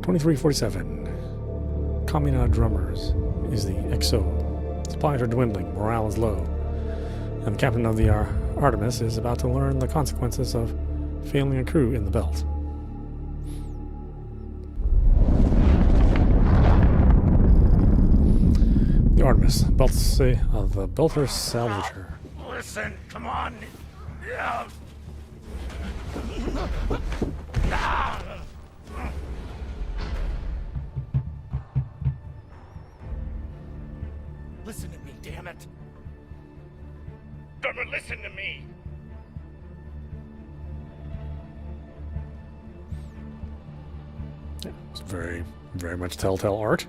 2347. Camina Drummers is the XO. Supplies are dwindling, morale is low, and the captain of the Artemis is about to learn the consequences of failing a crew in the belt. The Artemis, the Belter Salvager. Listen, come on. Listen to me, damn it. Drummer, listen to me. Yeah, it's very, very much Telltale art.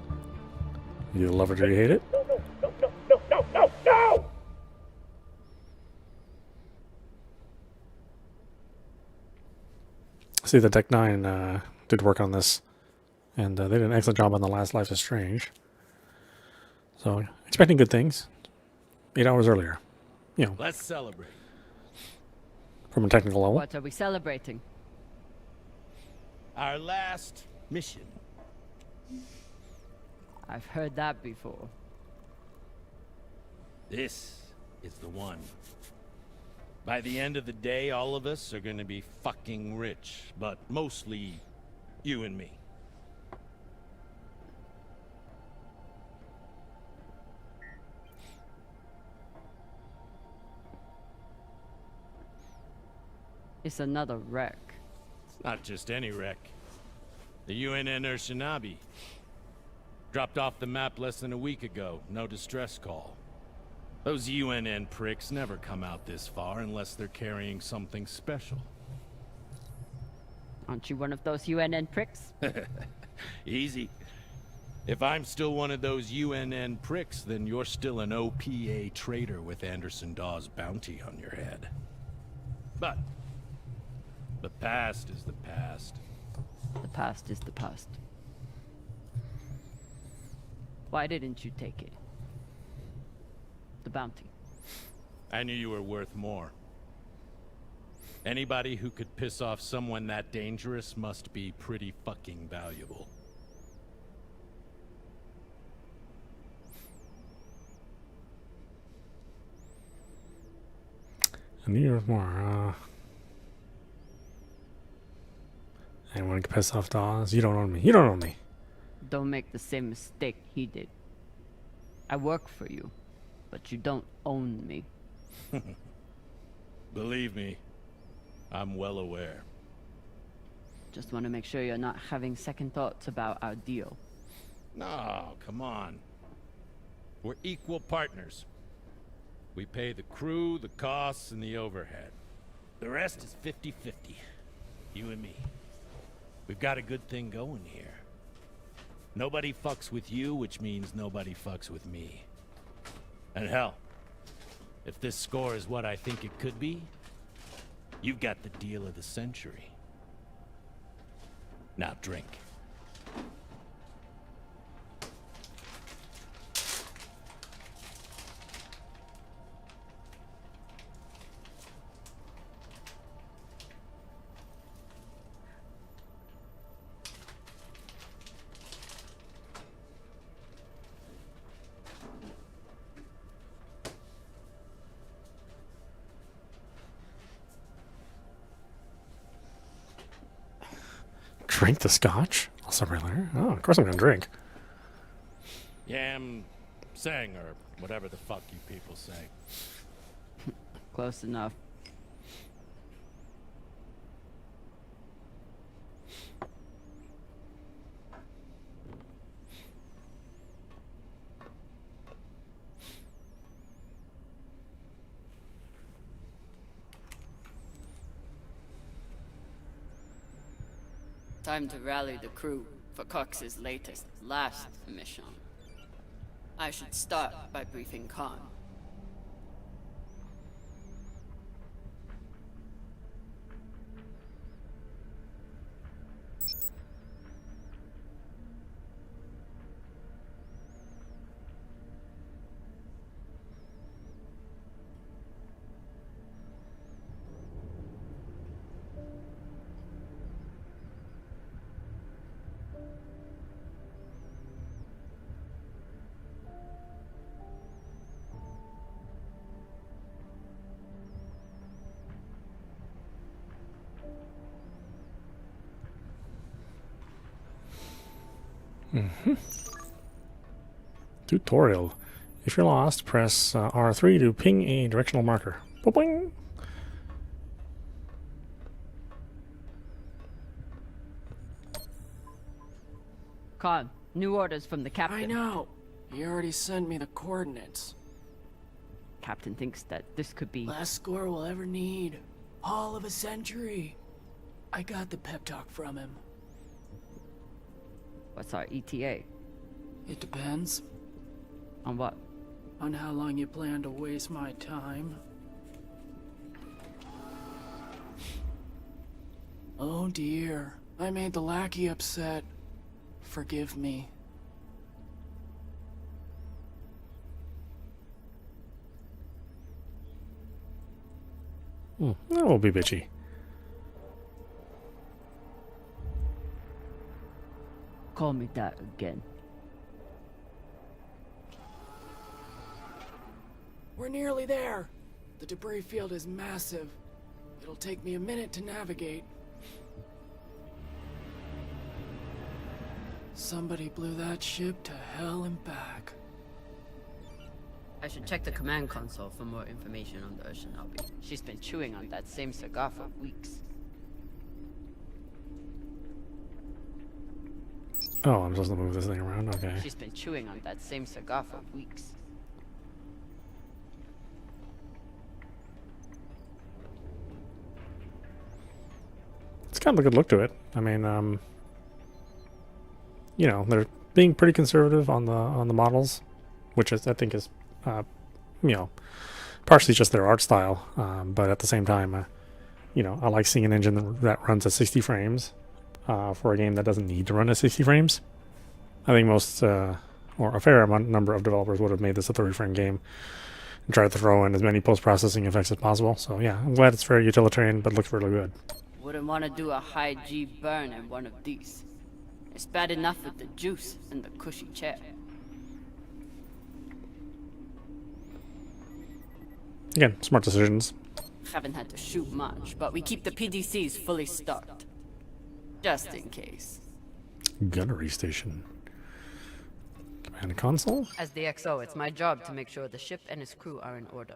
You love it or you hate it. No! See, the Tech 9 did work on this, and they did an excellent job on the last Life is Strange. So, expecting good things. 8 hours earlier. You know. Let's celebrate. From a technical level. What are we celebrating? Our last mission. I've heard that before. This is the one. By the end of the day, all of us are gonna be fucking rich, but mostly you and me. It's another wreck. It's not just any wreck. The UNN Shinabi. Dropped off the map less than a week ago. No distress call. Those UNN pricks never come out this far unless they're carrying something special. Aren't you one of those UNN pricks? Easy. If I'm still one of those UNN pricks, then you're still an OPA traitor with Anderson Dawes' bounty on your head. But the past is the past. The past is the past. Why didn't you take it? The bounty. I knew you were worth more. Anybody who could piss off someone that dangerous must be pretty fucking valuable. I knew you were more. Anyone can piss off Dawes? You don't own me. You don't own me. Don't make the same mistake he did. I work for you, but you don't own me. Believe me, I'm well aware. Just want to make sure you're not having second thoughts about our deal. No, come on. We're equal partners. We pay the crew, the costs, and the overhead. The rest is 50-50. You and me. We've got a good thing going here. Nobody fucks with you, which means nobody fucks with me. And hell, if this score is what I think it could be, you've got the deal of the century. Now drink. Drink the scotch? Also regular. Oh, of course I'm gonna drink. Yam sang, or whatever the fuck you people say. Close enough. Time to rally the crew for Cox's last mission. I should start by briefing Khan. Tutorial. If you're lost, press R3 to ping a directional marker. Boing! Con, new orders from the captain. I know. He already sent me the coordinates. Captain thinks that this could be... Last score we'll ever need. Haul of a century. I got the pep talk from him. What's our ETA? It depends. On what? On how long you plan to waste my time. Oh dear. I made the lackey upset. Forgive me. That will be bitchy. Call me that again. We're nearly there. The debris field is massive. It'll take me a minute to navigate. Somebody blew that ship to hell and back. I should check the command console for more information on the Ushinabi. She's been chewing on that same cigar for weeks. Oh, I'm supposed to move this thing around? Okay. She's been chewing on that same cigar for weeks. It's got a good look to it. I mean, you know, they're being pretty conservative on the models, which is, I think, is you know, partially just their art style, but at the same time, you know, I like seeing an engine that runs at 60 frames for a game that doesn't need to run at 60 frames. I think most, or a fair number of developers would have made this a 30-frame game and tried to throw in as many post-processing effects as possible. So yeah, I'm glad it's very utilitarian, but looks really good. Wouldn't want to do a high G burn in one of these. It's bad enough with the juice and the cushy chair. Again, smart decisions. Haven't had to shoot much, but we keep the PDCs fully stocked. Just in case. Gunnery station. Command console? As the XO, it's my job to make sure the ship and its crew are in order.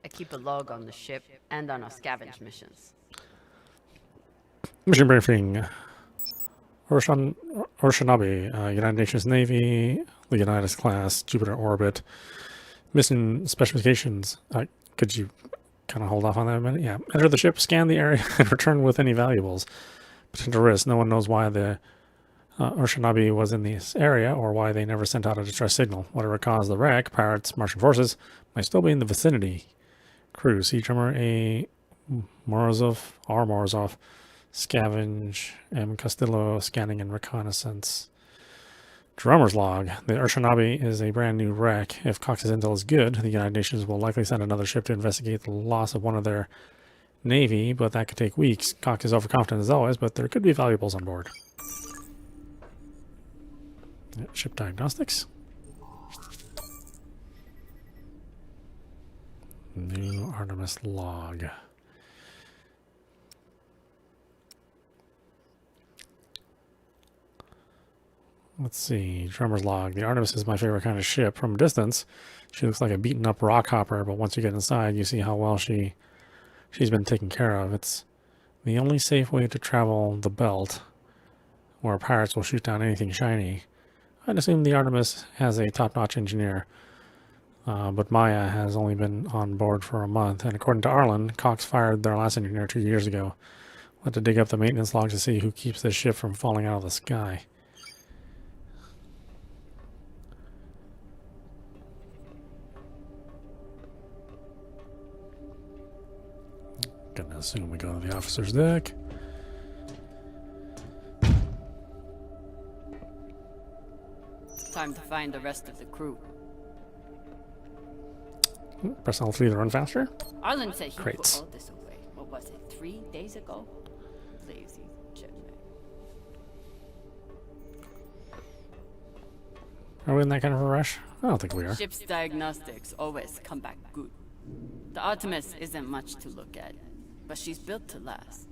I keep a log on the ship and on our scavenge missions. Mission briefing. Orshanabe, United Nations Navy, Leonidas class, Jupiter orbit. Mission specifications. Could you kind of hold off on that a minute? Yeah. Enter the ship, scan the area, and return with any valuables. Potential risk. No one knows why the Orshanabe was in this area or why they never sent out a distress signal. Whatever caused the wreck, pirates, Martian forces, might still be in the vicinity. Crew, Sea Drummer A. Morozov, Scavenge, M. Castillo, scanning and reconnaissance. Drummer's log. The Urshanabe is a brand new wreck. If Cox's intel is good, the United Nations will likely send another ship to investigate the loss of one of their navy, but that could take weeks. Cox is overconfident as always, but there could be valuables on board. Ship diagnostics. New Artemis log. Let's see. Drummer's log. The Artemis is my favorite kind of ship. From a distance, she looks like a beaten up rock hopper, but once you get inside, you see how well she's been taken care of. It's the only safe way to travel the belt, where pirates will shoot down anything shiny. I'd assume the Artemis has a top-notch engineer, but Maya has only been on board for a month, and according to Arlen, Cox fired their last engineer 2 years ago. We'll have to dig up the maintenance log to see who keeps this ship from falling out of the sky. Gonna assume we go to the officer's deck. Time to find the rest of the crew. Press L3 to run faster. Arlen said he Crates. put all this away. What was it, 3 days ago? Lazy jetman. Are we in that kind of a rush? I don't think we are. Ship's diagnostics always come back good. The Artemis isn't much to look at, but she's built to last.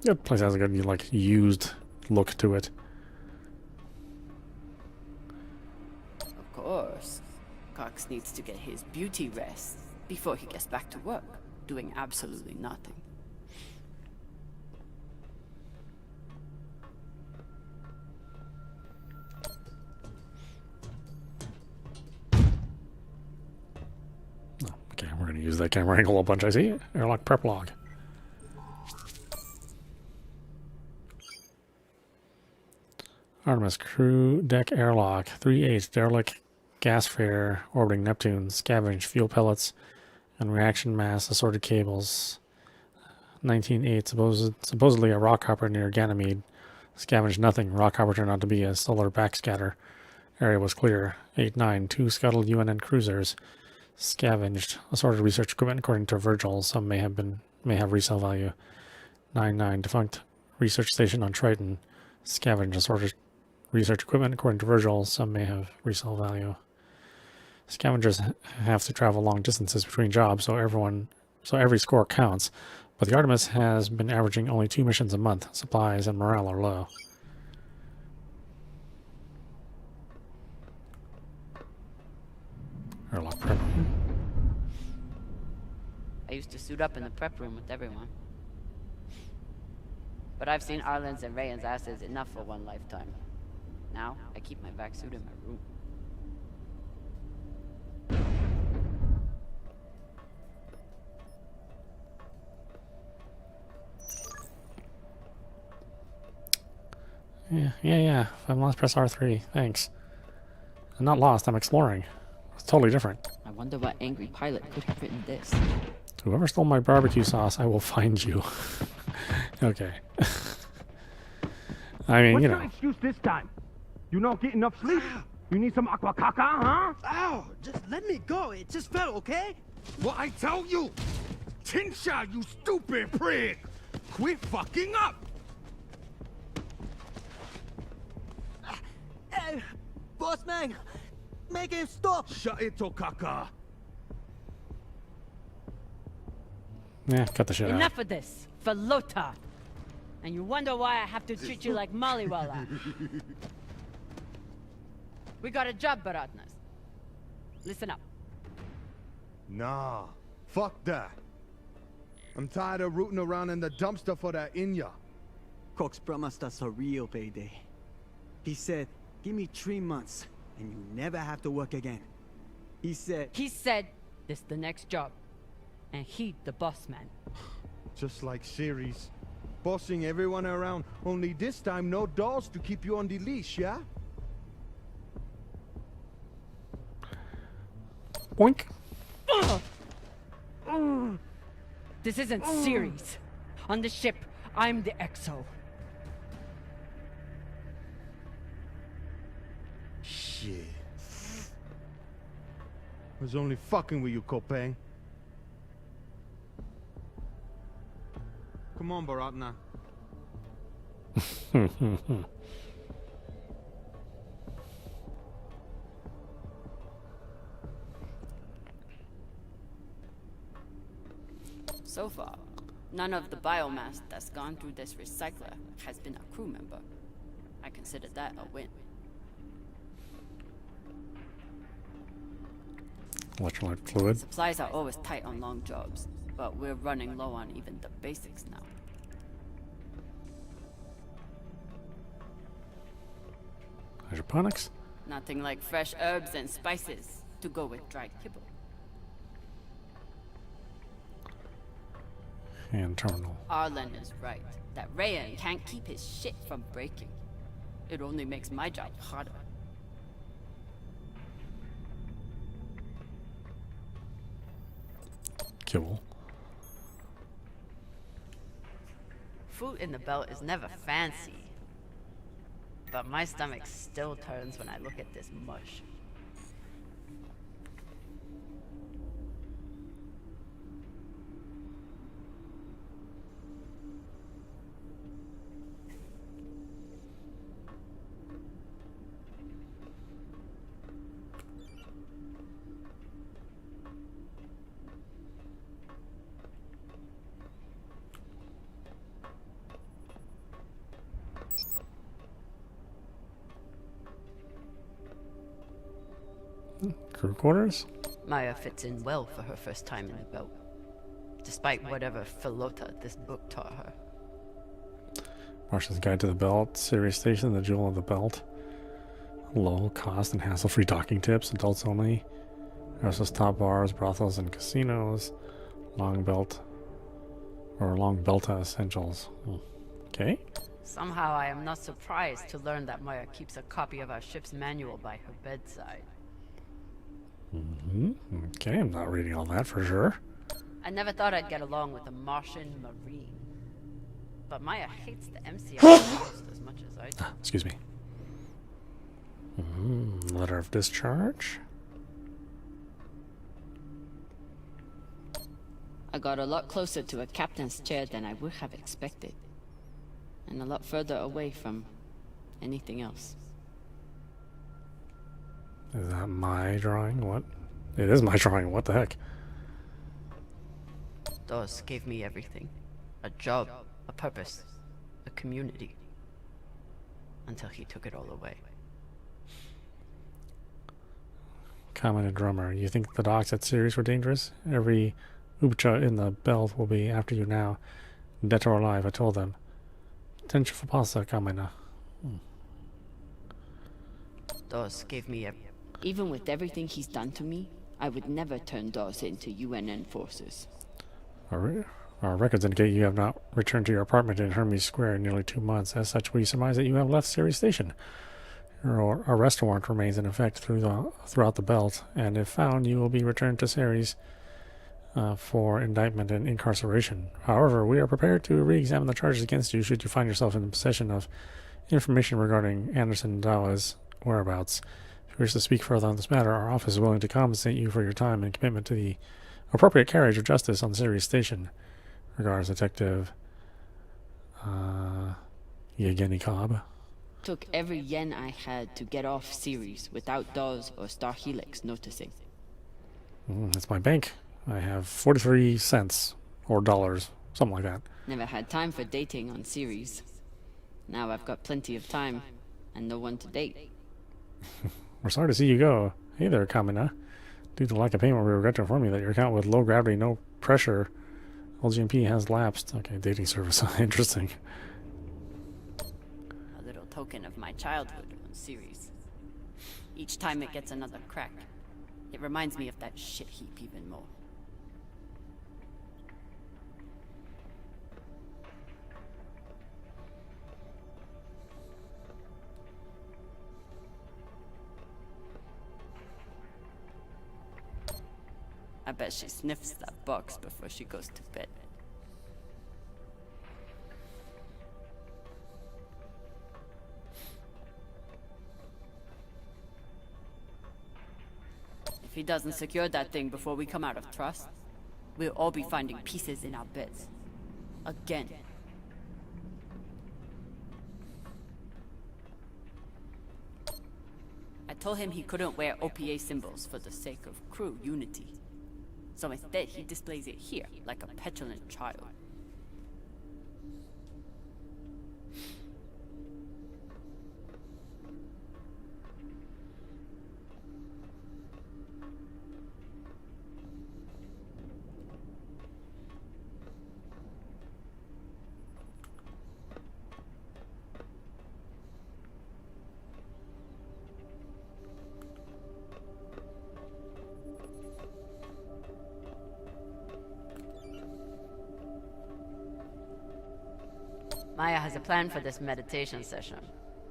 The place has a good, like, used look to it. Of course. Cox needs to get his beauty rest before he gets back to work, doing absolutely nothing. Okay, we're going to use that camera angle a bunch, I see. Airlock prep log. Artemis crew deck airlock. 3H derelict gas fare orbiting Neptune. Scavenge fuel pellets and reaction mass assorted cables. 19.8 supposedly a rock hopper near Ganymede. Scavenged nothing. Rock hopper turned out to be a solar backscatter. Area was clear. 8.9 two scuttled UNN cruisers. Scavenged assorted research equipment according to Virgil. Some may have resale value. 9.9 defunct research station on Triton. Scavenged assorted research equipment according to Virgil. Some may have resale value. Scavengers have to travel long distances between jobs, so every score counts. But the Artemis has been averaging only 2 missions a month. Supplies and morale are low. Airlock prep. I used to suit up in the prep room with everyone. But I've seen Arlen's and Rayan's asses enough for one lifetime. Now, I keep my vac suit in my room. Yeah. If I'm lost, press R3. Thanks. I'm not lost, I'm exploring. It's totally different. I wonder what angry pilot could have written this. Whoever stole my barbecue sauce, I will find you. Okay. I mean, What's you your know. excuse this time? You don't get enough sleep? You need some aqua caca, huh? Ow! Just let me go. It just fell, okay? What I tell you? Tinsha, you stupid prig! Quit fucking up! Hey, boss man, make him stop. Shut it, Tokaka. Yeah, cut the shit out. Enough of this, for Lota. And you wonder why I have to treat you like Maliwala. We got a job, Baratnas. Listen up. Nah, fuck that. I'm tired of rooting around in the dumpster for that Inya. Cox promised us a real payday. He said, give me 3 months, and you never have to work again. He said, this the next job. And he the boss man. Just like Series. Bossing everyone around, only this time no dolls to keep you on the leash, yeah? Boink. This isn't Series. On the ship, I'm the XO. Shit. I was only fucking with you, Kopeng. Come on, Baratna. So far, none of the biomass that's gone through this recycler has been a crew member. I consider that a win. Electrolyte fluid. Supplies are always tight on long jobs, but we're running low on even the basics now. Hydroponics. Nothing like fresh herbs and spices to go with dried kibble. And terminal. Arlen is right, that Rayan can't keep his shit from breaking. It only makes my job harder. Kibble. Food in the belt is never fancy. But my stomach still turns when I look at this mush. Crew quarters? Maya fits in well for her first time in the belt, despite whatever filota this book taught her. Martian's Guide to the Belt, Series Station, The Jewel of the Belt. Low cost and hassle-free docking tips, adults only. Versus top bars, brothels, and casinos. Long Belta essentials. Okay. Somehow I am not surprised to learn that Maya keeps a copy of our ship's manual by her bedside. Okay, I'm not reading all that for sure. I never thought I'd get along with a Martian Marine. But Maya hates the MCR almost as much as I do. Excuse me. Letter of discharge. I got a lot closer to a captain's chair than I would have expected. And a lot further away from anything else. Is that my drawing? What? It is my drawing. What the heck? Dawes gave me everything. A job, a purpose, a community. Until he took it all away. Camina Drummer. You think the docks at Ceres were dangerous? Every Ubcha in the belt will be after you now. Dead or alive, I told them. Tension for pasta, Camina. Dawes gave me Even with everything he's done to me, I would never turn Dawes into UNN forces. Our records indicate you have not returned to your apartment in Hermes Square in nearly 2 months. As such, we surmise that you have left Ceres Station. Your arrest warrant remains in effect throughout the belt, and if found, you will be returned to Ceres for indictment and incarceration. However, we are prepared to re-examine the charges against you should you find yourself in possession of information regarding Anderson Dawa's whereabouts. If you wish to speak further on this matter, our office is willing to compensate you for your time and commitment to the appropriate carriage of justice on Ceres Station. Regards, Detective Yevgeny Cobb. Took every yen I had to get off Ceres without Dawes or Star Helix noticing. That's my bank. I have 43 cents or dollars, something like that. Never had time for dating on Ceres. Now I've got plenty of time and no one to date. We're sorry to see you go. Hey there, Camina. Due to lack of payment, we regret to inform you that your account with low gravity, no pressure LGMP has lapsed. Okay, dating service. Interesting. A little token of my childhood on Ceres. Each time it gets another crack, it reminds me of that shit heap even more. I bet she sniffs that box before she goes to bed. If he doesn't secure that thing before we come out of trust, we'll all be finding pieces in our beds. Again. I told him he couldn't wear OPA symbols for the sake of crew unity. So instead, he displays it here, like a petulant child. Maya has a plan for this meditation session.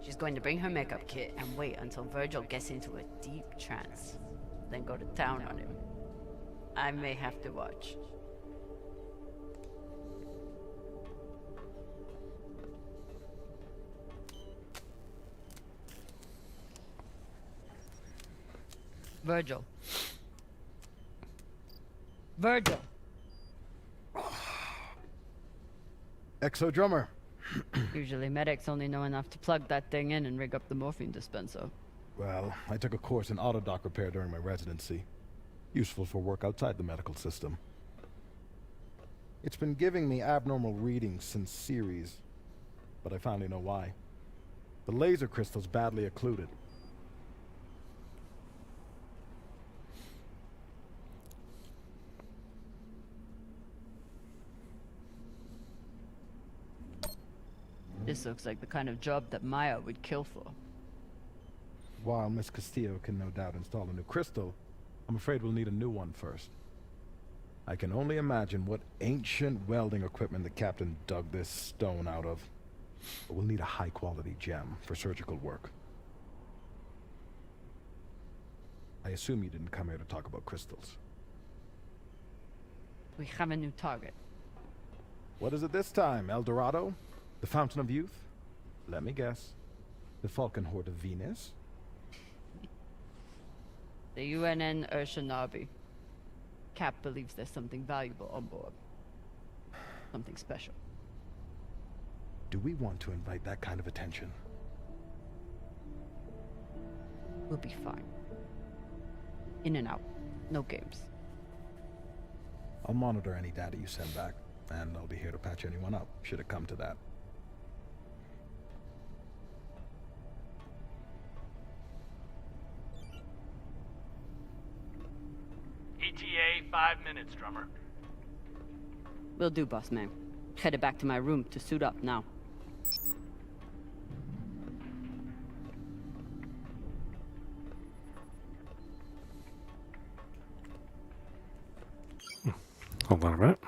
She's going to bring her makeup kit and wait until Virgil gets into a deep trance, then go to town on him. I may have to watch. Virgil. Virgil! Exo Drummer. Usually medics only know enough to plug that thing in and rig up the morphine dispenser. Well, I took a course in audap repair during my residency. Useful for work outside the medical system. It's been giving me abnormal readings since Ceres, but I finally know why. The laser crystal's badly occluded. This looks like the kind of job that Maya would kill for. While Miss Castillo can no doubt install a new crystal, I'm afraid we'll need a new one first. I can only imagine what ancient welding equipment the captain dug this stone out of. But we'll need a high-quality gem for surgical work. I assume you didn't come here to talk about crystals. We have a new target. What is it this time, El Dorado? The Fountain of Youth? Let me guess. The Falcon Horde of Venus? The UNN Urshanabi. Cap believes there's something valuable on board. Something special. Do we want to invite that kind of attention? We'll be fine. In and out. No games. I'll monitor any data you send back, and I'll be here to patch anyone up, should it come to that. ETA 5 minutes, Drummer. Will do, boss man. Headed back to my room to suit up now. Hold on a minute.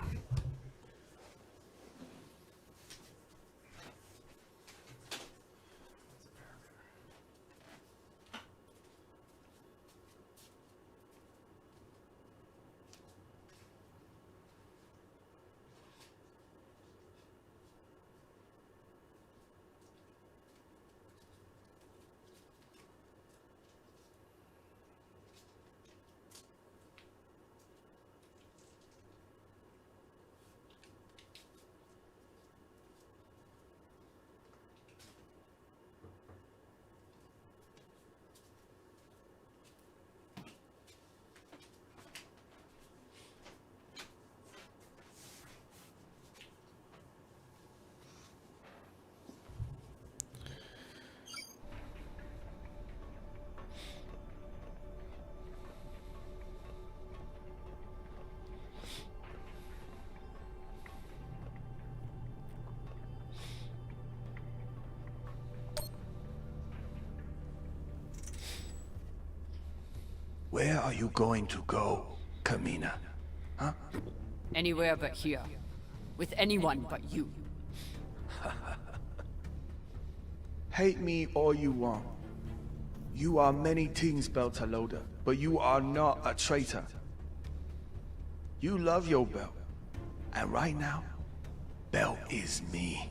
Where are you going to go, Camina? Huh? Anywhere but here. With anyone but you. Hate me all you want. You are many things, Beltalowda, but you are not a traitor. You love your belt. And right now, belt is me.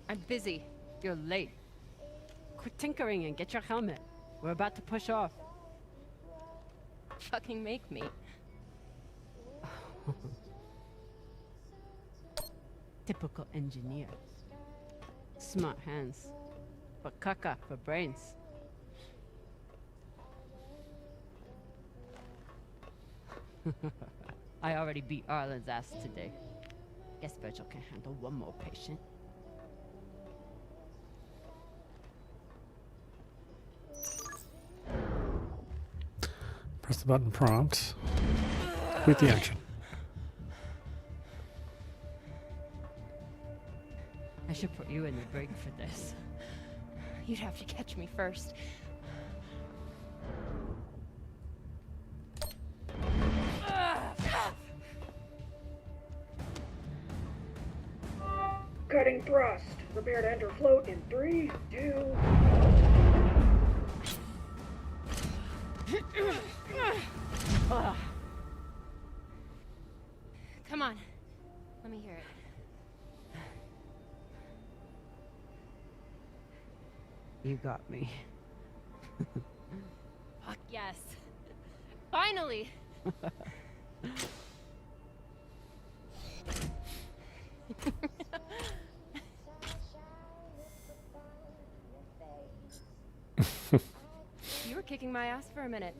I'm busy. You're late. Quit tinkering and get your helmet. We're about to push off. Fucking make me. Typical engineer. Smart hands. But caca for brains. I already beat Arlen's ass today. Guess Virgil can handle one more patient. Press the button prompt. Complete the action. I should put you in the brig for this. You'd have to catch me first. Cutting thrust. Prepare to enter float in 3, 2... Come on. Let me hear it. You got me. Fuck yes. Finally! kicking my ass for a minute.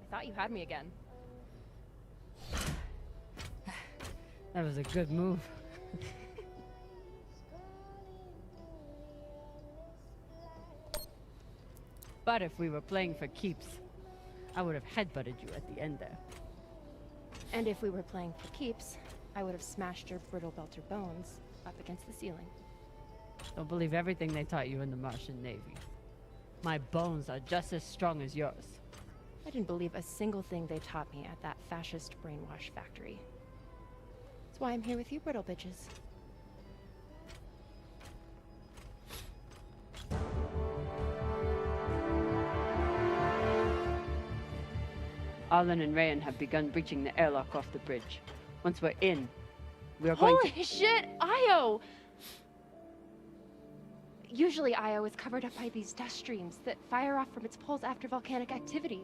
I thought you had me again. That was a good move. But if we were playing for keeps, I would have headbutted you at the end there. And if we were playing for keeps, I would have smashed your brittle belter bones up against the ceiling. Don't believe everything they taught you in the Martian Navy. My bones are just as strong as yours. I didn't believe a single thing they taught me at that fascist brainwash factory. That's why I'm here with you, brittle bitches. Arlen and Rayan have begun breaching the airlock off the bridge. Once we're in, we are going to— Holy shit, Io! Usually Io is covered up by these dust streams that fire off from its poles after volcanic activity.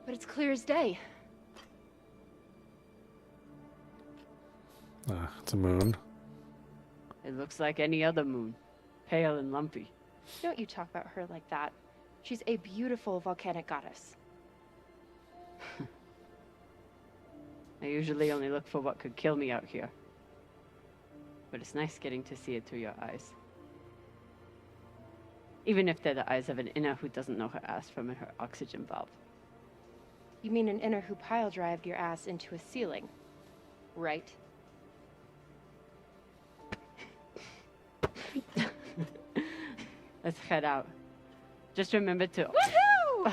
But it's clear as day. It's a moon. It looks like any other moon. Pale and lumpy. Don't you talk about her like that. She's a beautiful volcanic goddess. I usually only look for what could kill me out here. But it's nice getting to see it through your eyes. Even if they're the eyes of an inner who doesn't know her ass from her oxygen valve. You mean an inner who pile drived your ass into a ceiling, right? Let's head out. Just remember to— Woohoo!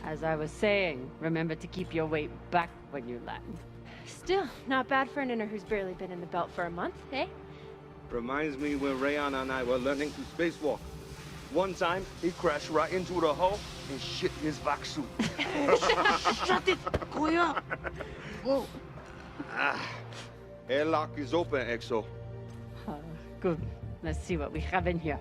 As I was saying, remember to keep your weight back when you land. Still, not bad for an inner who's barely been in the belt for a month, eh? Reminds me when Rayan and I were learning to spacewalk. One time, he crashed right into the hull and shit his vac suit. Shut it! Koya! Whoa! Airlock is open, Exo. Good. Let's see what we have in here.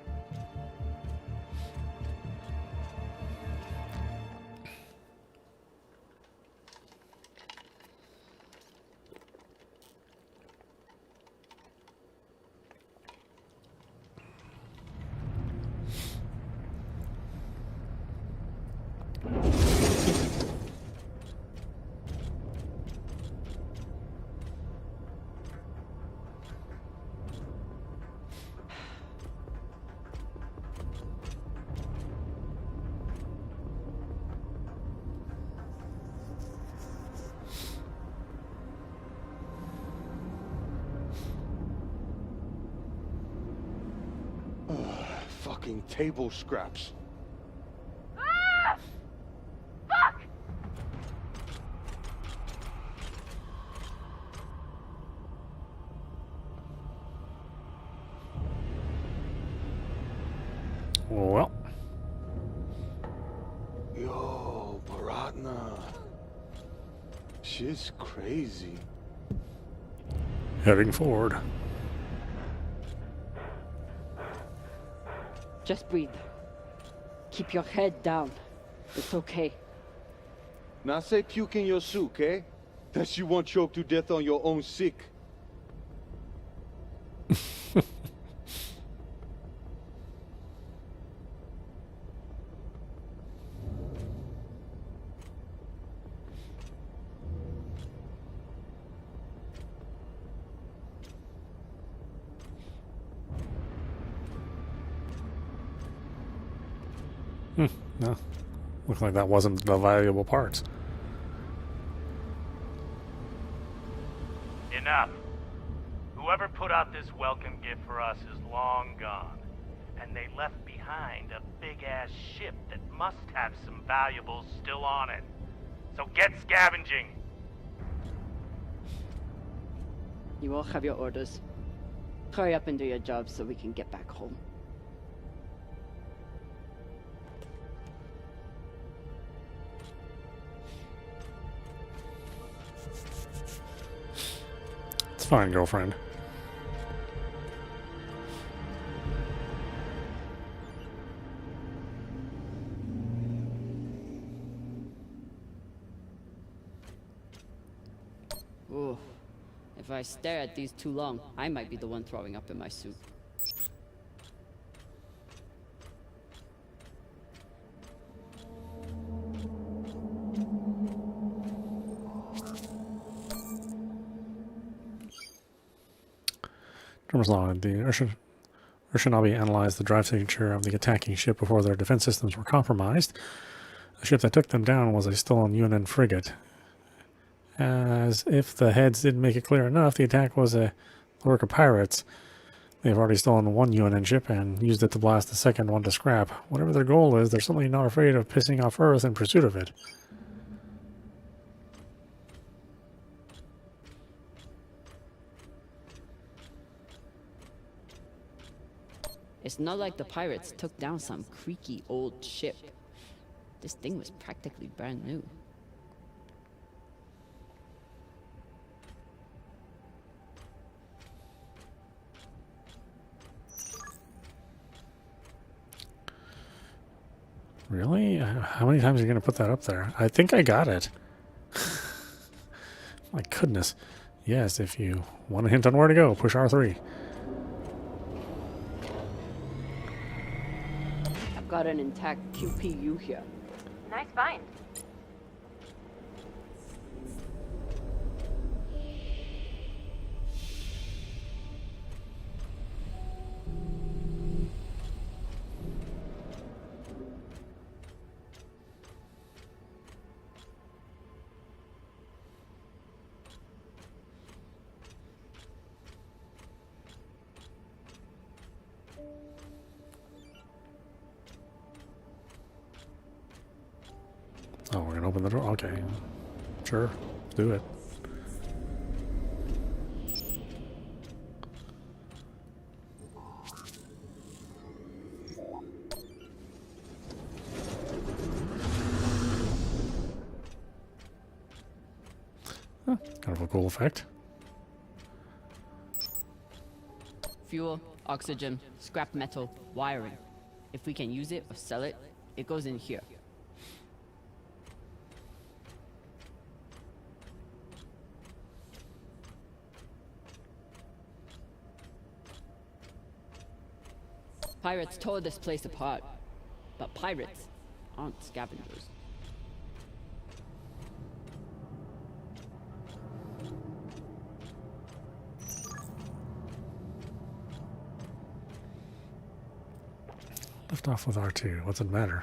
Fucking table scraps. Ah! Fuck! Well. Yo, Baratna. Shit's crazy. Heading forward. Just breathe. Keep your head down. It's okay. Now say puke in your soup, eh? That you won't choke to death on your own sick. No. Looks like that wasn't the valuable parts. Enough. Whoever put out this welcome gift for us is long gone. And they left behind a big-ass ship that must have some valuables still on it. So get scavenging! You all have your orders. Hurry up and do your job so we can get back home. It's fine, girlfriend. Ooh. If I stare at these too long, I might be the one throwing up in my soup. Drummer's Law. The Urshanabi analyzed the drive signature of the attacking ship before their defense systems were compromised. The ship that took them down was a stolen UNN frigate. As if the heads didn't make it clear enough, the attack was the work of pirates. They've already stolen one UNN ship and used it to blast the second one to scrap. Whatever their goal is, they're certainly not afraid of pissing off Earth in pursuit of it. It's not like the pirates took down some creaky old ship. This thing was practically brand new. Really? How many times are you going to put that up there? I think I got it. My goodness. Yes, if you want a hint on where to go, push R3. I've got an intact QPU here. Nice find. Oh, we're going to open the door? Okay. Sure. Do it. Huh, kind of a cool effect. Fuel, oxygen, scrap metal, wiring. If we can use it or sell it, it goes in here. Pirates tore this place apart, but pirates aren't scavengers. Lift off with R2. What's it matter?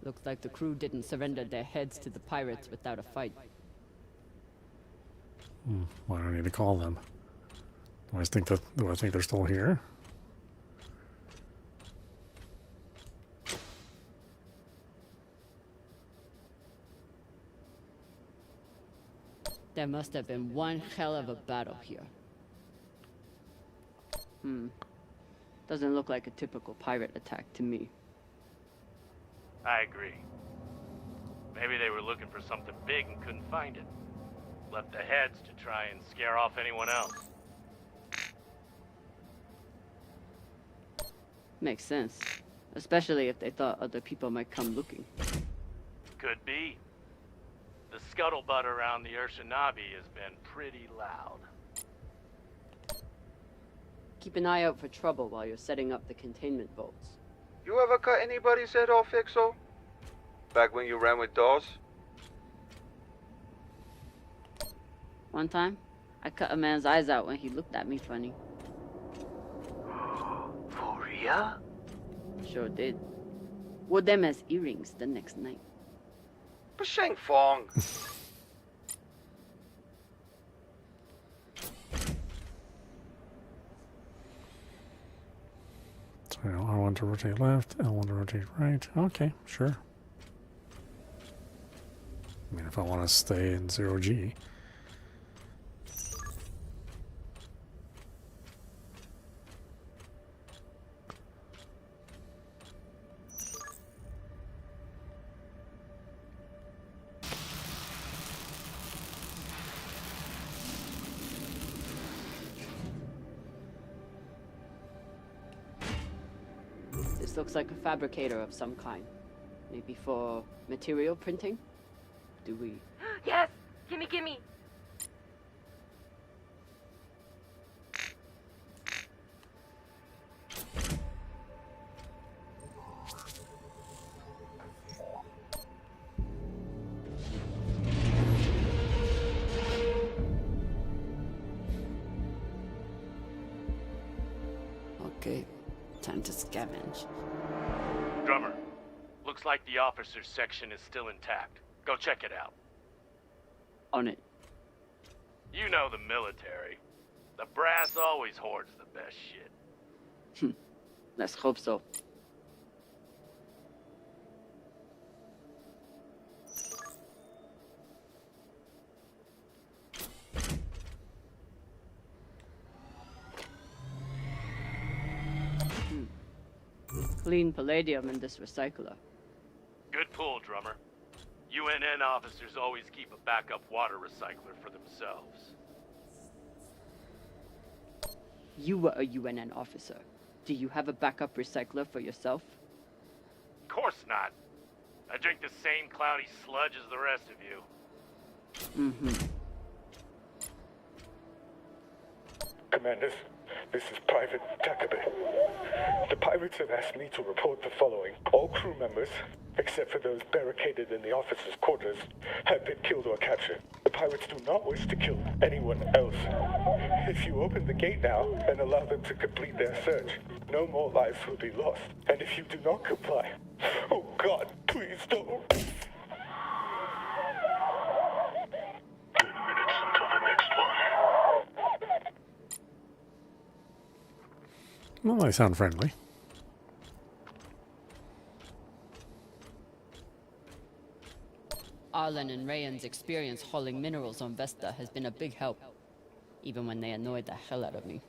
Looks like the crew didn't surrender their heads to the pirates without a fight. Why do I need to call them? Do I think they're still here? There must have been one hell of a battle here. Doesn't look like a typical pirate attack to me. I agree. Maybe they were looking for something big and couldn't find it. Left the heads to try and scare off anyone else. Makes sense. Especially if they thought other people might come looking. Could be. The scuttlebutt around the Urshanabi has been pretty loud. Keep an eye out for trouble while you're setting up the containment bolts. You ever cut anybody's head off, Exo? Back when you ran with Dawes? One time, I cut a man's eyes out when he looked at me funny. For real? Sure did. Wore them as earrings the next night. Bashang Fong. So R1 to rotate left, L1 to rotate right. Okay, sure. I mean, if I want to stay in 0G. This looks like a fabricator of some kind. Maybe for material printing? Do we... Yes! Gimme, gimme! Okay, time to scavenge. Drummer, looks like the officers section is still intact. Go check it out. On it. You know the military. The brass always hoards the best shit. Let's hope so. Clean palladium in this recycler. Good pull, Drummer. UNN officers always keep a backup water recycler for themselves. You were a UNN officer. Do you have a backup recycler for yourself? Of course not. I drink the same cloudy sludge as the rest of you. Mm-hmm. Commanders, this is Private Takabe. The pirates have asked me to report the following. All crew members, except for those barricaded in the officers' quarters, have been killed or captured. The pirates do not wish to kill anyone else. If you open the gate now and allow them to complete their search, no more lives will be lost. And if you do not comply, oh God, please don't. Well, they sound friendly. Arlen and Rayan's experience hauling minerals on Vesta has been a big help, even when they annoyed the hell out of me.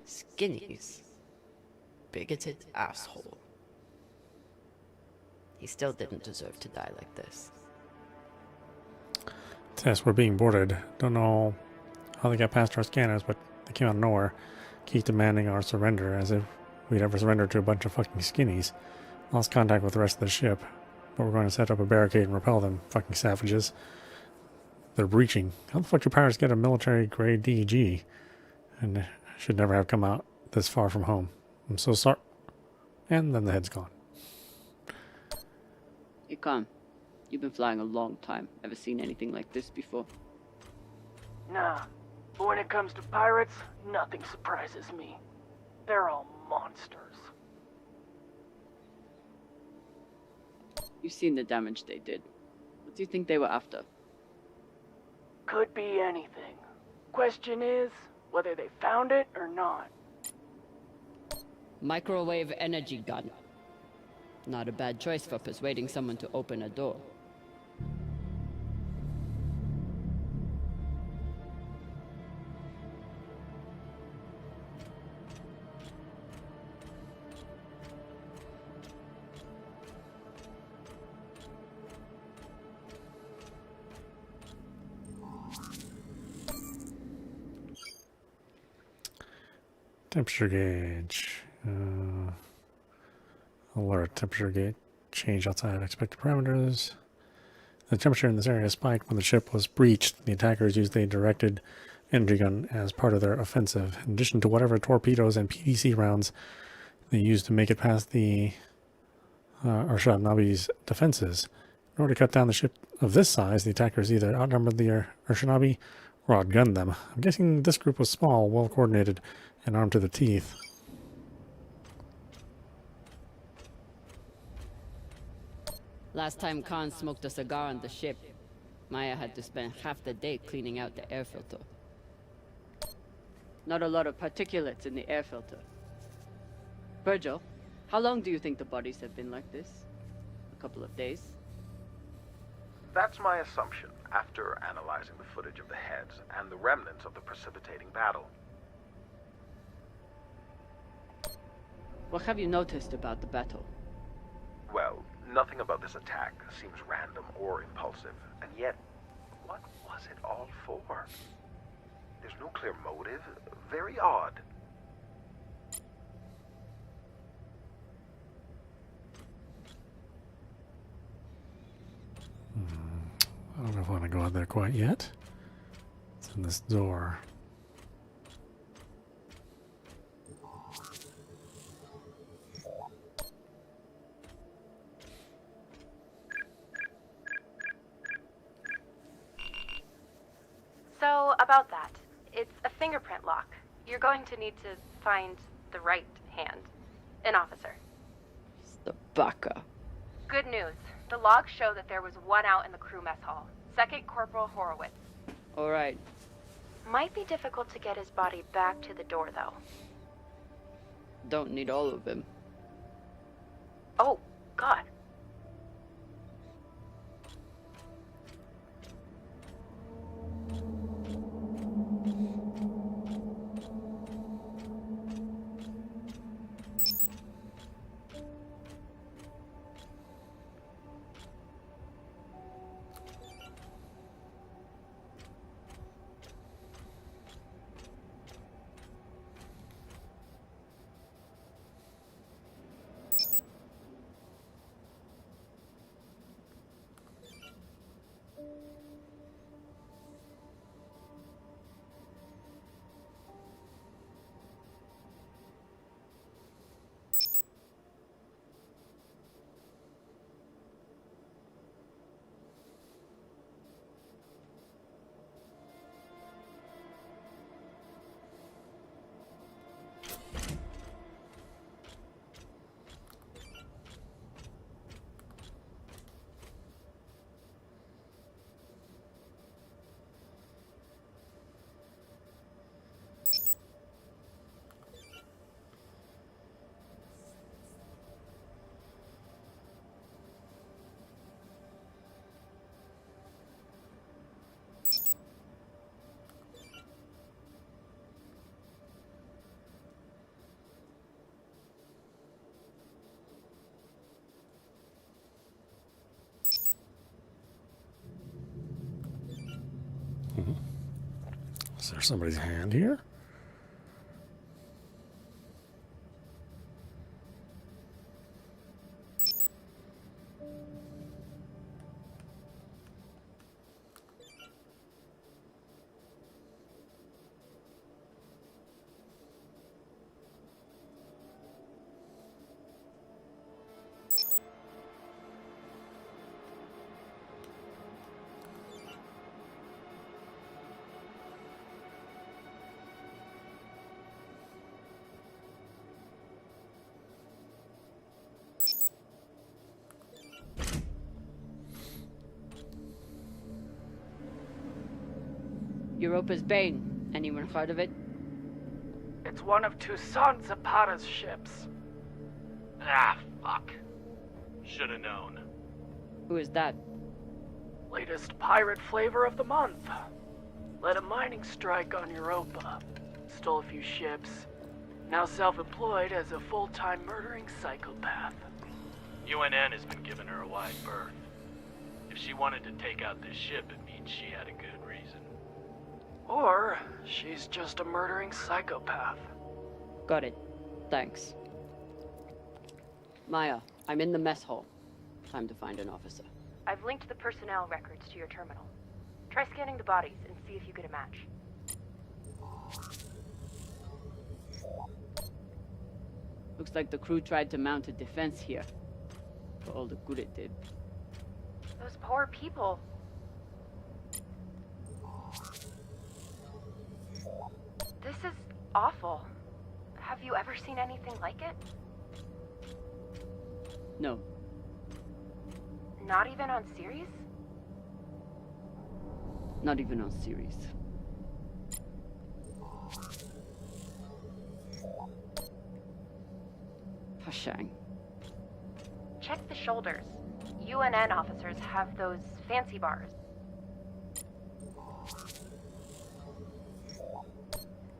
Skinnies. Bigoted asshole. He still didn't deserve to die like this. Tess, we're being boarded. Don't know how they got past our scanners, but they came out of nowhere. Keep demanding our surrender, as if we'd ever surrender to a bunch of fucking skinnies. Lost contact with the rest of the ship, but we're going to set up a barricade and repel them, fucking savages. They're breaching. How the fuck do pirates get a military-grade DEG? And should never have come out this far from home. I'm so sorry. And then the head's gone. Hey, Con. You've been flying a long time. Ever seen anything like this before? Nah. But when it comes to pirates, nothing surprises me. They're all monsters. You've seen the damage they did. What do you think they were after? Could be anything. Question is, whether they found it or not. Microwave energy gun. Not a bad choice for persuading someone to open a door. Temperature gauge. Alert. Temperature gauge change outside expected parameters. The temperature in this area spiked when the ship was breached. The attackers used a directed energy gun as part of their offensive, in addition to whatever torpedoes and PDC rounds they used to make it past the Urshanabi's defenses. In order to cut down the ship of this size, the attackers either outnumbered the Urshanabi or outgunned them. I'm guessing this group was small, well coordinated, and armed to the teeth. Last time Khan smoked a cigar on the ship, Maya had to spend half the day cleaning out the air filter. Not a lot of particulates in the air filter. Virgil, how long do you think the bodies have been like this? A couple of days? That's my assumption, after analyzing the footage of the heads and the remnants of the precipitating battle. What have you noticed about the battle? Well, nothing about this attack seems random or impulsive. And yet, what was it all for? There's no clear motive. Very odd. I don't know if I want to go out there quite yet. It's in this door. So, about that. It's a fingerprint lock. You're going to need to find the right hand. An officer. The baka. Good news. The logs show that there was one out in the crew mess hall. Second Corporal Horowitz. Alright. Might be difficult to get his body back to the door, though. Don't need all of him. Oh, God. Is there somebody's hand here? Europa's Bane. Anyone heard of it? It's one of Toussaint Zapata's ships. Ah, fuck. Should've known. Who is that? Latest pirate flavor of the month. Led a mining strike on Europa. Stole a few ships. Now self-employed as a full-time murdering psychopath. UNN has been giving her a wide berth. If she wanted to take out this ship, it means she had a good reason. Or she's just a murdering psychopath. Got it. Thanks. Maya, I'm in the mess hall. Time to find an officer. I've linked the personnel records to your terminal. Try scanning the bodies and see if you get a match. Looks like the crew tried to mount a defense here. For all the good it did. Those poor people. This is awful. Have you ever seen anything like it? No. Not even on series? Not even on series. Pashang. Check the shoulders. UNN officers have those fancy bars.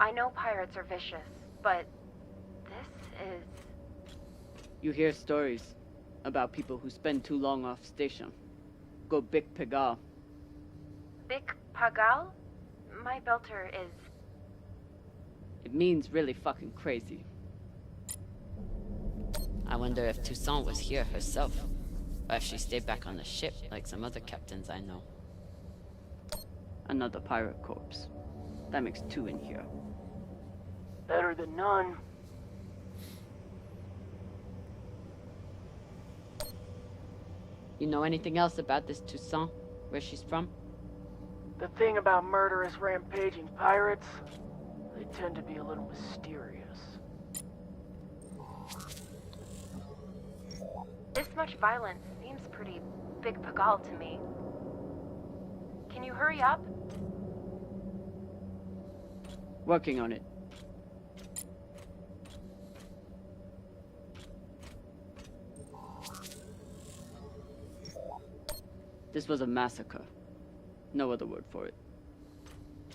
I know pirates are vicious, but this is You hear stories about people who spend too long off station. Go Big Pagal. Big Pagal? My belter is... It means really fucking crazy. I wonder if Toussaint was here herself, or if she stayed back on the ship like some other captains I know. Another pirate corpse. That makes 2 in here. Better than none. You know anything else about this Toussaint? Where she's from? The thing about murderous rampaging pirates, they tend to be a little mysterious. This much violence seems pretty Big Pagal to me. Can you hurry up? Working on it. This was a massacre. No other word for it.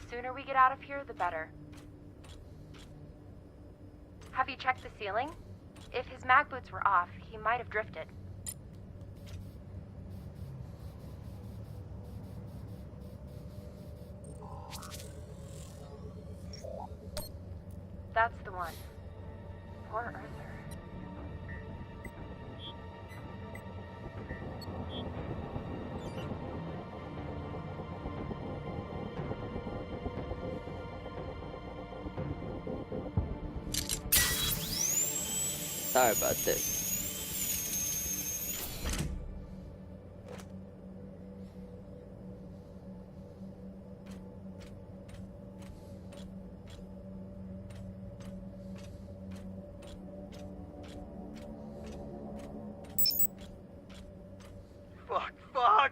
Sooner we get out of here, the better. Have you checked the ceiling? If his mag boots were off, he might have drifted. That's the one. Poor Arthur. Sorry about this. Fuck!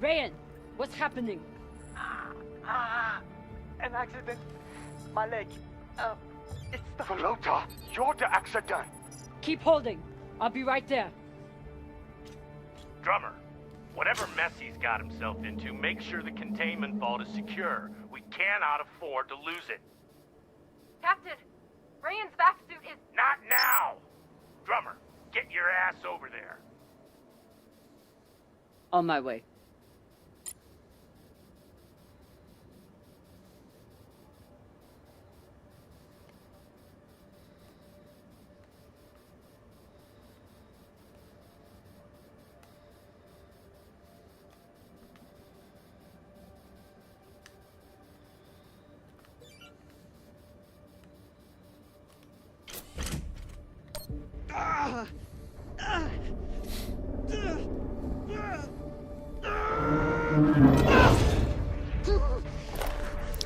Rayan, what's happening? An accident. My leg. It's the... Flota, you're the accident. Keep holding. I'll be right there. Drummer, whatever mess he's got himself into, make sure the containment vault is secure. We cannot afford to lose it. Captain, Rayan's back suit is... Not now! Drummer, get your ass over there. On my way.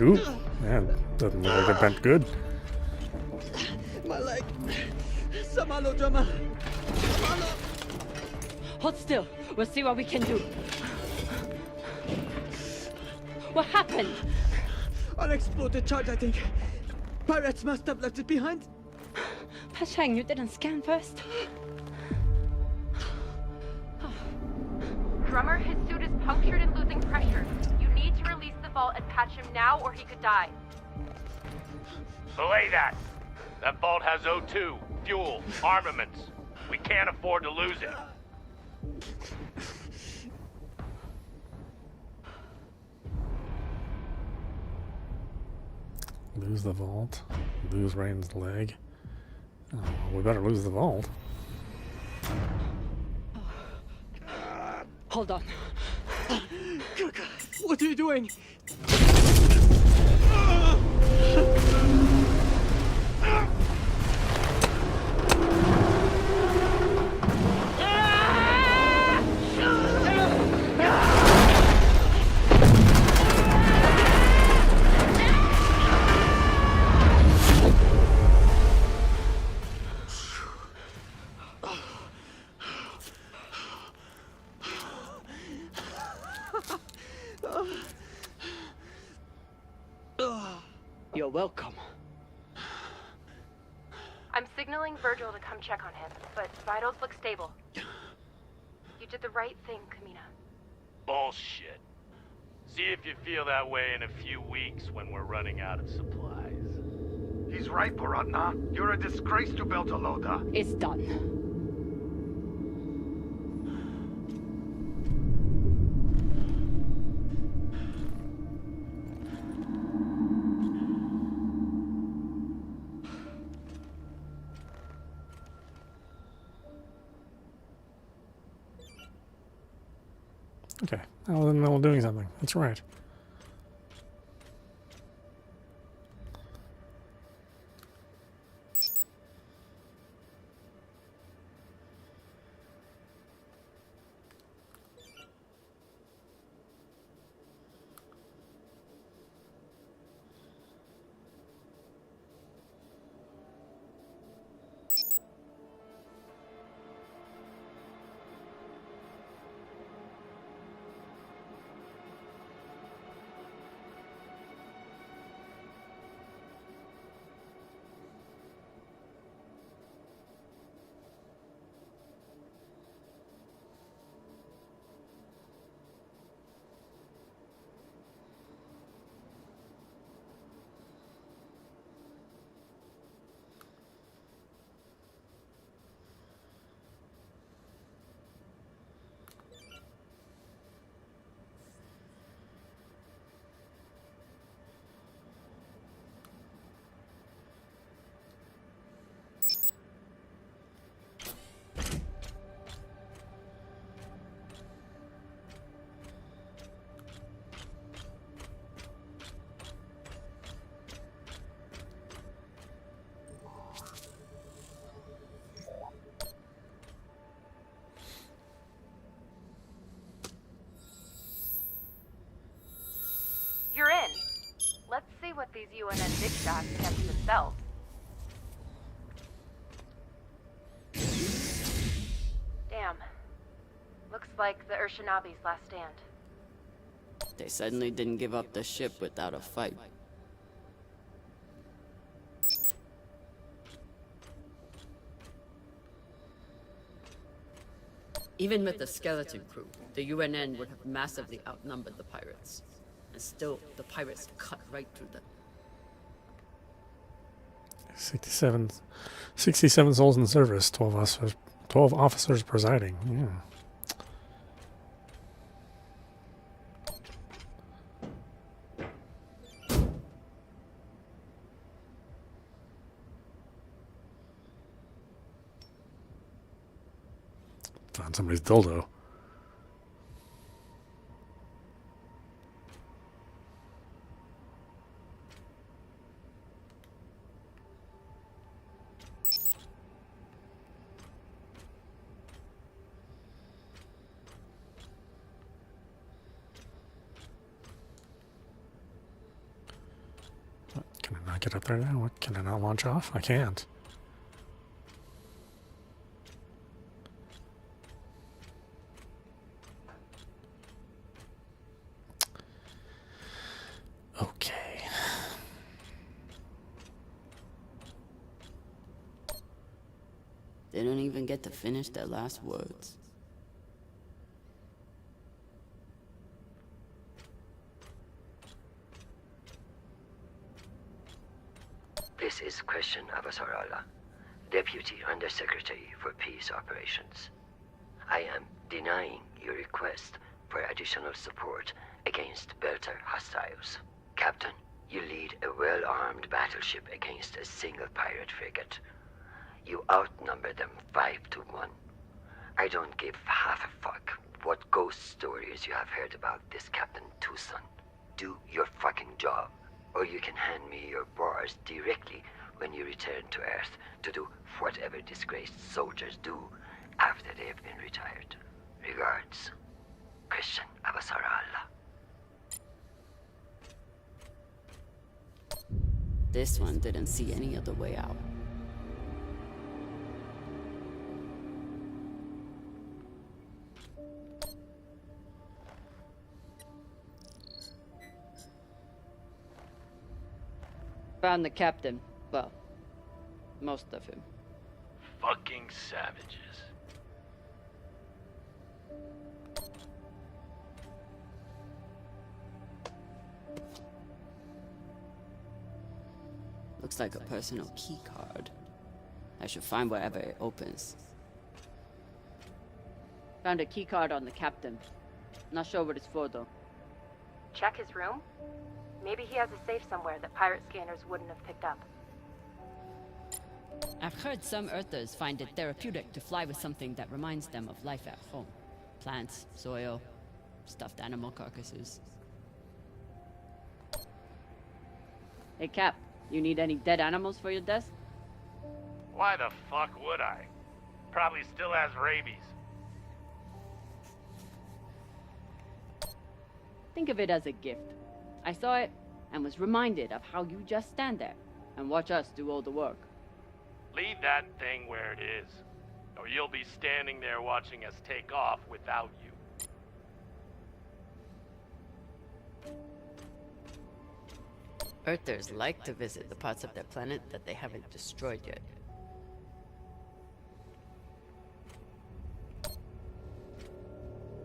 Ooh, man, doesn't look like it bent good. My leg. Samalo, drummer. Samalo. Hold still. We'll see what we can do. What happened? Unexploded charge, I think. Pirates must have left it behind. Pashang, you didn't scan first? Drummer, his suit is punctured and losing pressure. You need to release the vault and patch him now or he could die. Belay that. That vault has O2, fuel, armaments. We can't afford to lose it. Lose the vault. Lose Rain's leg. Oh, we better lose the vault. Hold on. What are you doing? You're welcome. I'm signaling Virgil to come check on him, but vitals look stable. You did the right thing, Camina. Bullshit. See if you feel that way in a few weeks when we're running out of supplies. He's right, Boratna. You're a disgrace to Beltalowda. It's done. Okay, I was in the middle of doing something. That's right. You're in. Let's see what these UNN big shots have to themselves. Damn. Looks like the Urshanabi's last stand. They suddenly didn't give up the ship without a fight. Even with the skeleton crew, the UNN would have massively outnumbered the pirates. And still, the pirates cut right through them. 67 souls in service, 12 officers presiding. Yeah. Found somebody's dildo. Can I not get up there now? What, can I not launch off? I can't. Okay. They don't even get to finish their last words. This is Christian Avasarala, Deputy Undersecretary for Peace Operations. I am denying your request for additional support against Belter hostiles. Captain, you lead a well-armed battleship against a single pirate frigate. You outnumber them 5 to 1. I don't give half a fuck what ghost stories you have heard about this Captain Tucson. Do your fucking job, or you can hand me your bars directly when you return to Earth to do whatever disgraced soldiers do after they have been retired. Regards, Christian Avasarala. This one didn't see any other way out. Found the captain. Well, most of him. Fucking savages. Looks like a personal key card. I should find wherever it opens. Found a key card on the captain. Not sure what it's for though. Check his room? Maybe he has a safe somewhere that pirate scanners wouldn't have picked up. I've heard some Earthers find it therapeutic to fly with something that reminds them of life at home. Plants, soil, stuffed animal carcasses. Hey Cap, you need any dead animals for your desk? Why the fuck would I? Probably still has rabies. Think of it as a gift. I saw it and was reminded of how you just stand there and watch us do all the work. Leave that thing where it is, or you'll be standing there watching us take off without you. Earthers like to visit the parts of their planet that they haven't destroyed yet.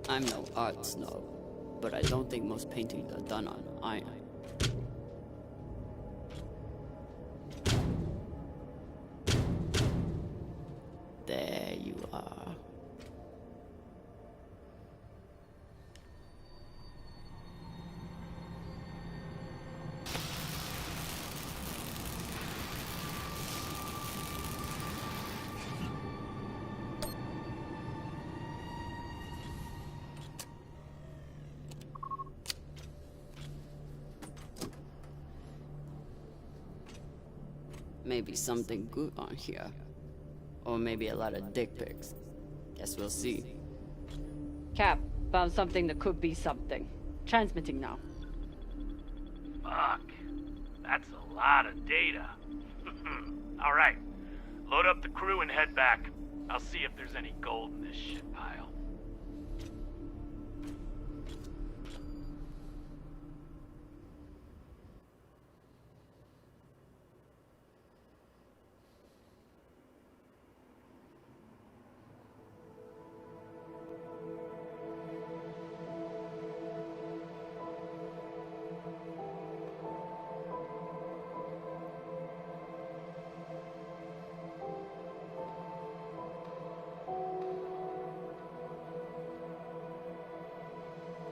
I'm no art snob, but I don't think most paintings are done on iron. There you are. Maybe something good on here. Or maybe a lot of dick pics. Guess we'll see. Cap, found something that could be something. Transmitting now. Fuck. That's a lot of data. Alright. Load up the crew and head back. I'll see if there's any gold in this shit pile.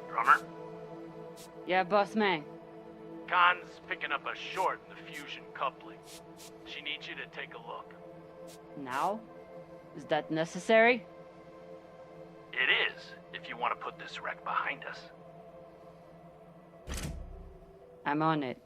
Drummer? Yeah, boss man. Khan's picking up a short in the fusion coupling. She needs you to take a look. Now? Is that necessary? It is, if you want to put this wreck behind us. I'm on it.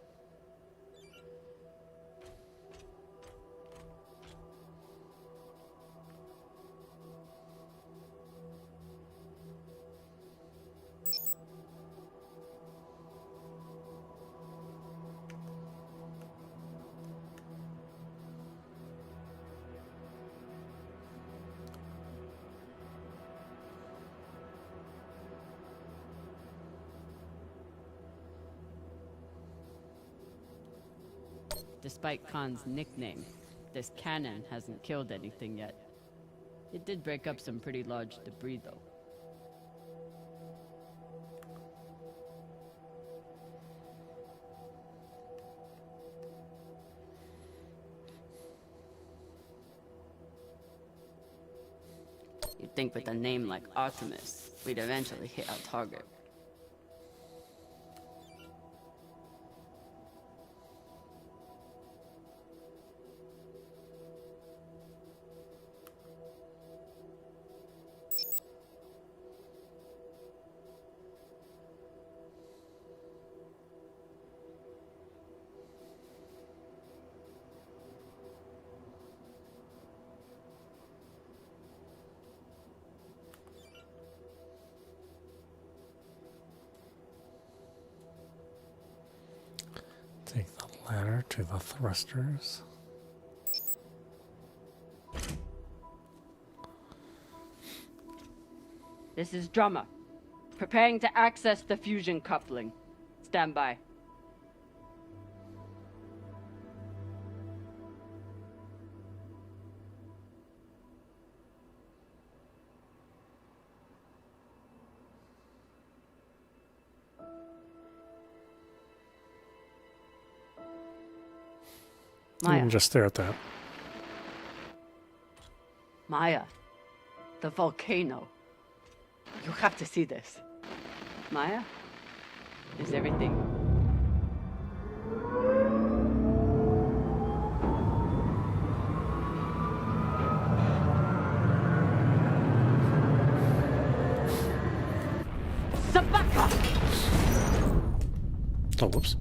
Despite Khan's nickname, this cannon hasn't killed anything yet. It did break up some pretty large debris though. You'd think with a name like Artemis, we'd eventually hit our target. Take the ladder to the thrusters. This is Drummer. Preparing to access the fusion coupling. Stand by. Maya. Just stare at that. Maya. The volcano. You have to see this. Maya? Is everything... Sabaka! Oh, whoops.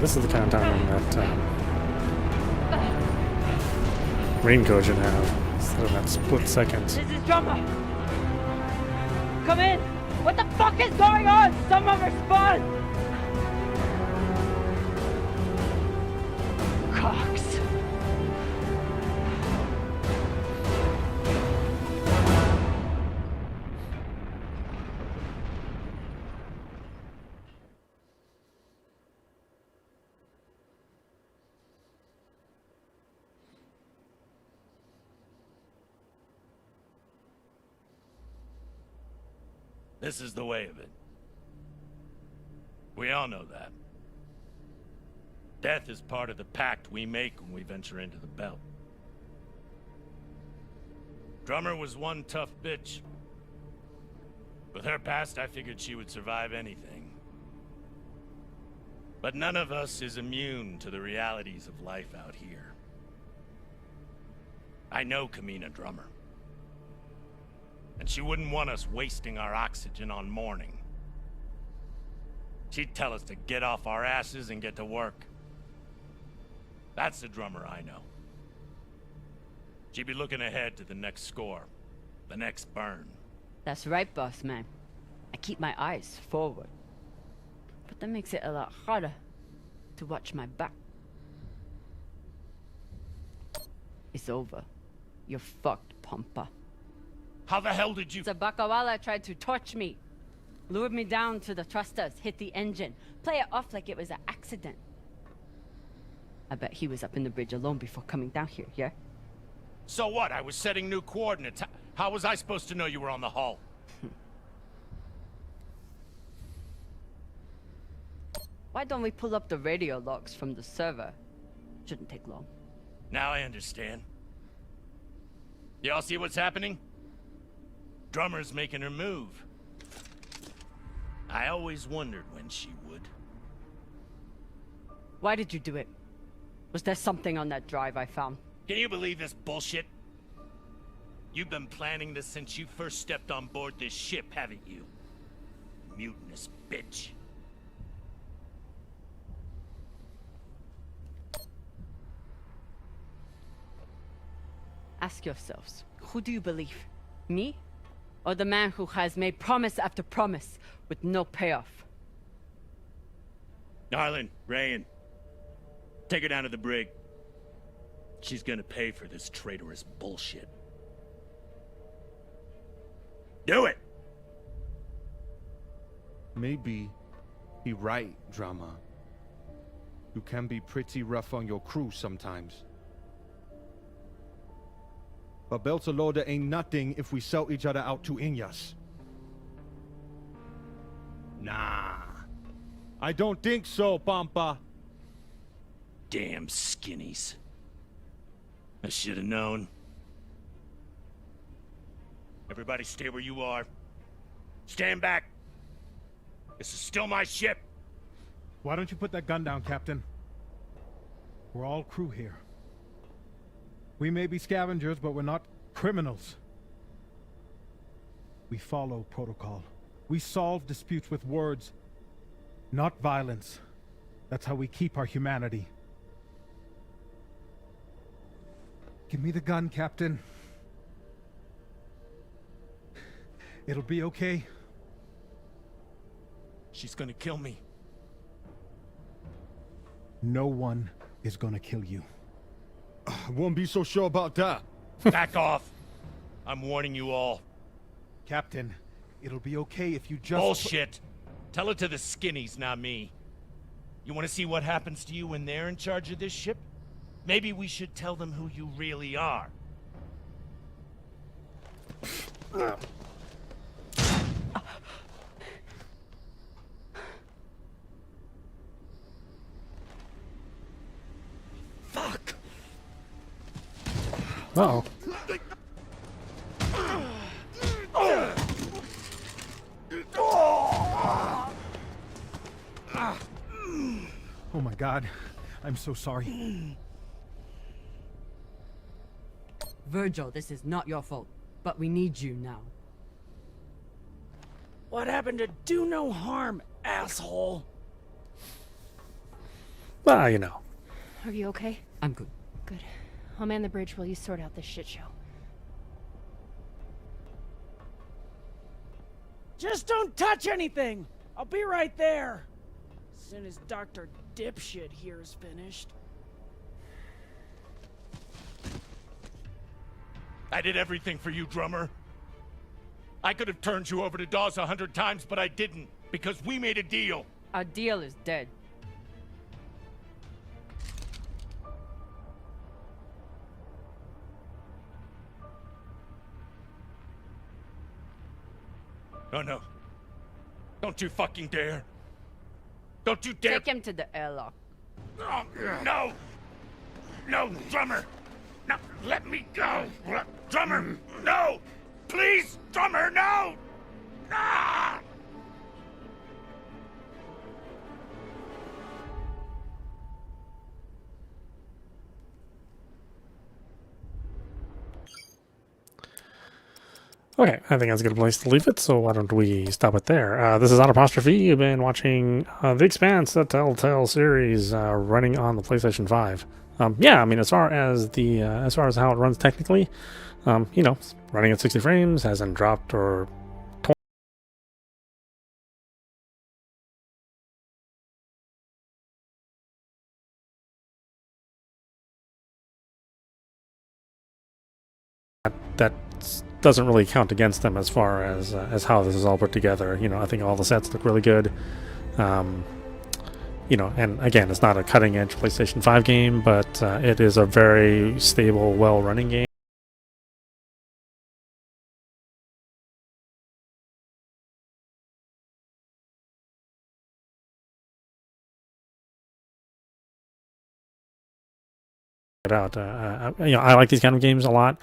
This is the kind of timing that Raincoat should have, instead of that split second. This is Drummer! Come in! What the fuck is going on? Someone respond! Cox. This is the way of it. We all know that. Death is part of the pact we make when we venture into the belt. Drummer was one tough bitch. With her past, I figured she would survive anything. But none of us is immune to the realities of life out here. I know Camina Drummer. And she wouldn't want us wasting our oxygen on mourning. She'd tell us to get off our asses and get to work. That's the Drummer I know. She'd be looking ahead to the next score, the next burn. That's right, boss man. I keep my eyes forward. But that makes it a lot harder to watch my back. It's over. You're fucked, Pampa. How the hell did you... Sabakawala tried to torch me. Lured me down to the thrusters, hit the engine. Play it off like it was an accident. I bet he was up in the bridge alone before coming down here, yeah? So what? I was setting new coordinates. How was I supposed to know you were on the hull? Why don't we pull up the radio logs from the server? Shouldn't take long. Now I understand. Y'all see what's happening? Drummer's making her move. I always wondered when she would. Why did you do it? Was there something on that drive I found? Can you believe this bullshit? You've been planning this since you first stepped on board this ship, haven't you? Mutinous bitch. Ask yourselves, who do you believe? Me? Or the man who has made promise after promise with no payoff? Darlin, Rayan, take her down to the brig. She's gonna pay for this traitorous bullshit. Do it! Maybe he right, Drama. You can be pretty rough on your crew sometimes. But Beltalowda ain't nothing if we sell each other out to Inyas. Nah. I don't think so, Pampa. Damn skinnies. I should have known. Everybody stay where you are. Stand back. This is still my ship. Why don't you put that gun down, Captain? We're all crew here. We may be scavengers, but we're not criminals. We follow protocol. We solve disputes with words, not violence. That's how we keep our humanity. Give me the gun, Captain. It'll be okay. She's gonna kill me. No one is gonna kill you. I won't be so sure about that. Back off. I'm warning you all. Captain, it'll be okay if you just... Bullshit. Tell it to the skinnies, not me. You want to see what happens to you when they're in charge of this ship? Maybe we should tell them who you really are. Fuck. Uh-oh. Oh my God, I'm so sorry. Virgil, this is not your fault, but we need you now. What happened to do no harm, asshole? Well, you know. Are you okay? I'm good. Good. I'll man the bridge while you sort out this shit show. Just don't touch anything! I'll be right there! As soon as Dr. Dipshit here is finished. I did everything for you, Drummer. I could have turned you over to Dawes 100 times, but I didn't, because we made a deal. Our deal is dead. Oh no. Don't you fucking dare. Don't you dare. Take him to the airlock. Oh, no! No, Drummer! No, let me go! Drummer, no! Please, Drummer, no! Ah! Okay, I think that's a good place to leave it, so why don't we stop it there. This is audap. You've been watching The Expanse, the Telltale Series, running on the PlayStation 5. Yeah, I mean, as far as how it runs technically, you know, it's running at 60 frames, hasn't dropped or torn that doesn't really count against them as far as how this is all put together. You know, I think all the sets look really good. You know, and again, it's not a cutting-edge PlayStation 5 game, but it is a very stable, well-running game. Out, you know, I like these kind of games a lot.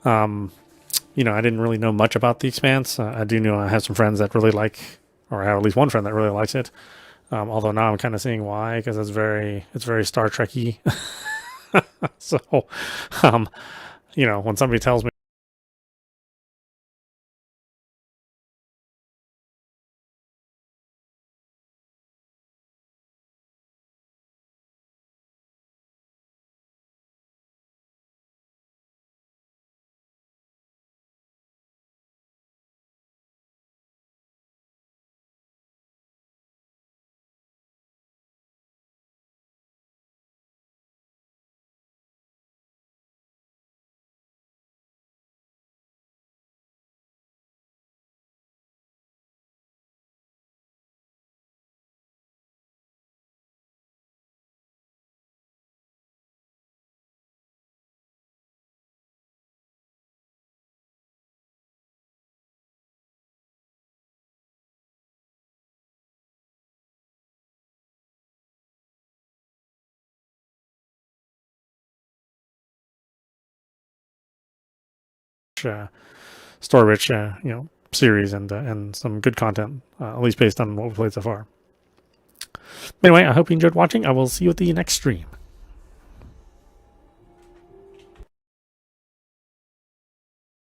You know, I didn't really know much about The Expanse. I do know I have some friends that really like, or I have at least one friend that really likes it. Although now I'm kind of seeing why, because it's very Star Trek-y. So, you know, when somebody tells me story-rich, you know, series and some good content, at least based on what we played so far. Anyway, I hope you enjoyed watching. I will see you at the next stream.